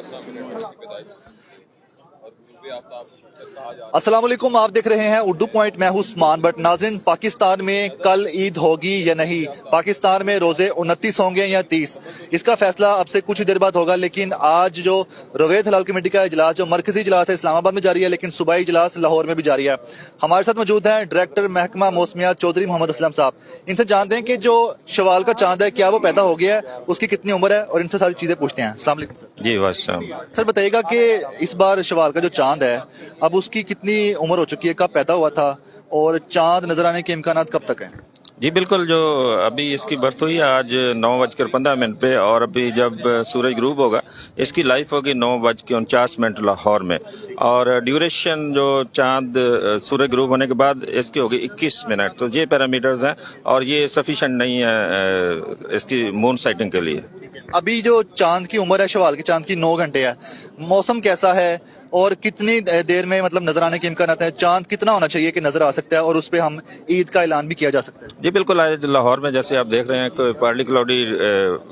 15 minute की पैदाइश और गुरूब आफ्ताब कहा जा अस्सलाम वालेकुम, आप देख रहे हैं उर्दू पॉइंट। मैं हूं उस्मान बट। नाज़रीन, पाकिस्तान में कल ईद होगी या नहीं, पाकिस्तान में रोजे 29 होंगे या 30, इसका फैसला अब से कुछ ही देर बाद होगा। लेकिन आज जो रवैयत हलाल कमेटी का इजलास, जो मरकजी इजलास है, इस्लामाबाद में जारी है, लेकिन सूबाई इजलास लाहौर में भी जारी है। हमारे साथ मौजूद हैं डायरेक्टर महकमा मौसमियात चौधरी मोहम्मद असलम साहब। इनसे जानते हैं कि जो शवाल का चांद है, क्या वो पैदा हो गया है, उसकी कितनी उम्र है, और इनसे सारी चीजें पूछते हैं। अस्सलाम वालेकुम सर। जी वास्सलाम। सर बताइएगा कि इस बार शवाल का जो चांद है, अब उसकी कितनी उम्र हो चुकी है, कब पैदा हुआ था, और चांद नजर आने के इम्कान कब तक हैं? जी बिल्कुल, जो अभी इसकी बर्थ हुई है आज 9:15 पे, और अभी जब सूरज ग्रूब होगा इसकी लाइफ होगी 9:49 लाहौर में, और ड्यूरेशन जो चांद सूरज ग्रूब होने के बाद इसकी होगी 21 मिनट। तो ये पैरामीटर्स हैं और ये सफिशेंट नहीं है इसकी मून साइटिंग के लिए। अभी जो चांद की उम्र है, शवाल के चांद की 9 घंटे है। मौसम कैसा है और कितनी देर में मतलब नजर आने के इम्कान है? चांद कितना होना चाहिए कि नजर आ सकता है और उस पर हम ईद का ऐलान भी किया जा सकता है? जी बिल्कुल, आज लाहौर में जैसे आप देख रहे हैं कोई पार्टली क्लाउडी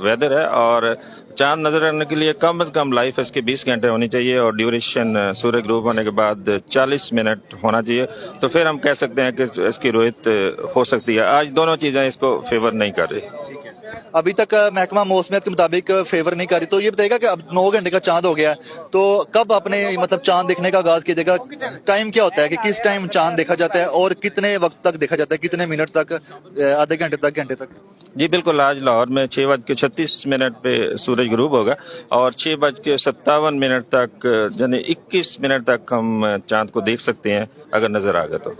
वेदर है, और चांद नजर आने के लिए कम से कम लाइफ इसके 20 घंटे होनी चाहिए, और ड्यूरेशन सूर्य ग्रूब होने के बाद 40 मिनट होना चाहिए। तो फिर हम कह सकते हैं कि इसकी रोहित हो सकती है। आज दोनों चीजें इसको फेवर नहीं कर रही। अभी तक महकमा मौसमियत के मुताबिक फेवर नहीं कर रही। तो ये बताएगा कि अब 9 घंटे का चांद हो गया है, तो कब अपने मतलब चांद देखने का आगाज कीजिएगा? टाइम क्या होता है कि किस टाइम चांद देखा जाता है, और कितने वक्त तक देखा जाता है, कितने मिनट तक, आधे घंटे तक, घंटे तक? जी बिल्कुल, आज लाहौर में 6:36 पे सूरज ग्रूब होगा, और 6:57 तक यानी 21 मिनट तक हम चांद को देख सकते हैं अगर नजर आ गया तो।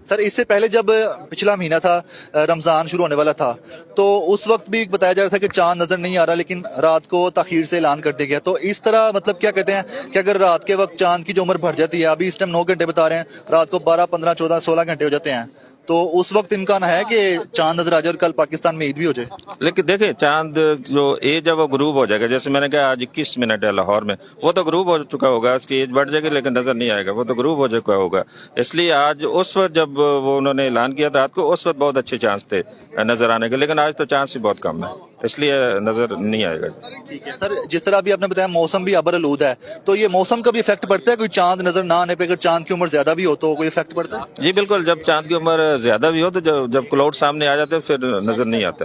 सर, इससे पहले जब पिछला महीना था, रमजान शुरू होने वाला था, तो उस वक्त भी बताया जा रहा था कि चांद नजर नहीं आ रहा, लेकिन रात को ताखीर से ऐलान कर दिया गया। तो इस तरह मतलब क्या कहते हैं कि अगर रात के वक्त चांद की जो उम्र बढ़ जाती है, अभी इस टाइम 9 घंटे बता रहे हैं, रात को 12, 15, 14, 16 घंटे हो जाते हैं, तो उस वक्त इम्कान है कि चांद नजर आ जाए और कल पाकिस्तान में ईद भी हो जाए? लेकिन देखिए, चांद जो एज है वो ग्रूब हो जाएगा। जैसे मैंने कहा आज 21 मिनट है लाहौर में, वो तो ग्रूब हो चुका होगा, उसकी एज बढ़ जाएगी लेकिन नजर नहीं आएगा, वो तो ग्रूब हो चुका होगा। इसलिए आज उस वक्त जब वो उन्होंने ऐलान किया रात को, उस वक्त बहुत अच्छे चांस थे नजर आने के, लेकिन आज तो चांस ही बहुत कम है, इसलिए नजर नहीं आएगा। ठीक है सर, जिस तरह अभी आपने बताया मौसम भी अबर आलूद है, तो ये मौसम का भी इफेक्ट पड़ता है? कोई चांद नजर ना आने पे अगर चांद की उम्र ज्यादा भी हो तो कोई इफेक्ट पड़ता है? जी बिल्कुल, जब चांद की उम्र ज्यादा भी हो तो जब क्लाउड सामने आ जाते हैं फिर नजर नहीं आता।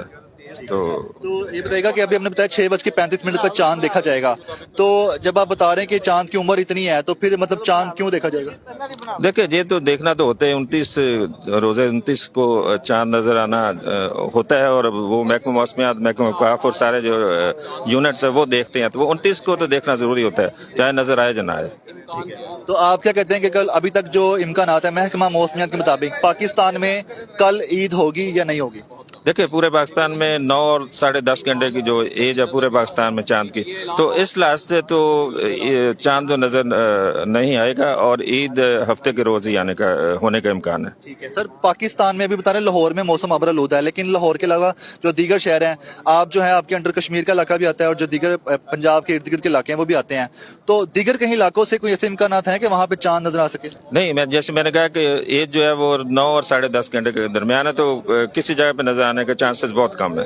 तो ये बताएगा कि अभी हमने बताया 6:35 पर चांद देखा जाएगा, तो जब आप बता रहे हैं कि चांद की उम्र इतनी है, तो फिर मतलब चांद क्यों देखा जाएगा? देखिए, ये तो देखना तो होता है, 29 रोजे 29 को चांद नजर आना होता है, और वो महकमा मौसमियात, महकमा वकाफ और सारे जो यूनिट्स है वो देखते हैं, तो वो 29 को तो देखना जरूरी होता है, चाहे नजर आए या ना आए। तो आप क्या कहते हैं कि कल अभी तक जो इम्कान आता है महकमा मौसमियात के मुताबिक, पाकिस्तान में कल ईद होगी या नहीं होगी? देखिए, पूरे पाकिस्तान में 9 और 10.5 घंटे की जो एज है पूरे पाकिस्तान में चांद की, तो इस लिहाज से तो चांद तो नजर नहीं आएगा, और ईद हफ्ते के रोज ही आने का होने का इम्कान है। ठीक है सर, पाकिस्तान में अभी बता रहे हैं लाहौर में मौसम अबर आलूद है, लेकिन लाहौर के अलावा जो दीगर शहर हैं, आप जो है आपके अंडर कश्मीर का इलाका भी आता है, और जो दीगर पंजाब के इर्द गिर्द के इलाके हैं वो भी आते हैं, तो दीगर कहीं इलाकों से कोई ऐसे इम्कान है कि वहाँ पे चांद नजर आ सके? नहीं, जैसे मैंने कहा कि एज जो है वो 9 और 10.5 घंटे के दरमियान है, तो किसी जगह पे नजर आने के चांसेस बहुत कम है।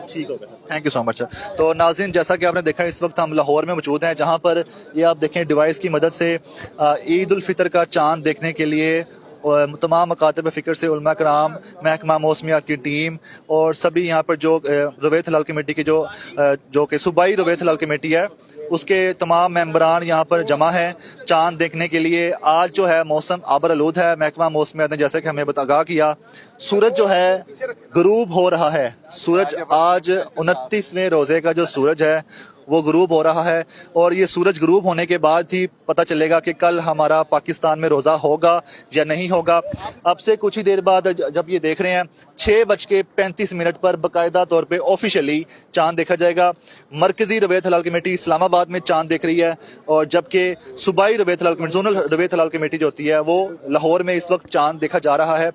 ठीक होगा sir, thank you so much sir. तो नाज़रीन, जैसा कि आपने देखा, इस वक्त हम लाहौर में मौजूद हैं, जहां पर ये आप देखें डिवाइस की मदद से ईद उल फितर का चांद देखने के लिए तमाम मकातब फ़िक्र से उलमा कराम, महकमा मौसमियात की टीम, और सभी यहाँ पर जो रवैयत हलाल कमेटी की जो कि सूबाई रवैयत हलाल कमेटी है, उसके तमाम मेंबरान यहाँ पर जमा हैं चांद देखने के लिए। आज जो है मौसम आबर आलूद है। महकमा मौसमियात ने जैसे कि हमें आगाह किया, सूरज जो है गुरूब हो रहा है। सूरज आज 29वें रोजे का जो सूरज है वो गुरूब हो रहा है, और ये सूरज गुरूब होने के बाद ही पता चलेगा कि कल हमारा पाकिस्तान में रोज़ा होगा या नहीं होगा। अब से कुछ ही देर बाद जब ये देख रहे हैं 6:35 पर बाकायदा तौर पे ऑफिशियली चांद देखा जाएगा। मरकजी रवैयत हलाल कमेटी इस्लामाबाद में चांद देख रही है, और जबकि सूबाई रवैयत हलाल कमेटी, जोनल रवैयत हलाल कमेटी जो होती है, वो लाहौर में इस वक्त चांद देखा जा रहा है।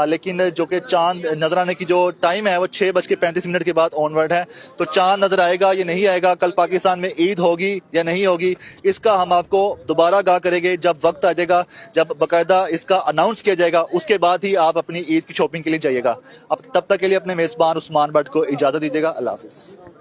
लेकिन जो कि चांद नजर आने की जो टाइम है वो 6:35 के बाद ऑनवर्ड है। तो चांद नजर आएगा या नहीं आएगा, कल पाकिस्तान में ईद होगी या नहीं होगी, इसका हम आपको दोबारा आगाह करेंगे जब वक्त आ जाएगा, जब बाकायदा इसका अनाउंस किया जाएगा। उसके बाद ही आप अपनी ईद की शॉपिंग के लिए जाइएगा। अब तब तक के लिए अपने मेजबान उस्मान भट्ट को इजाजत दीजिएगा। अल्लाह हाफिज।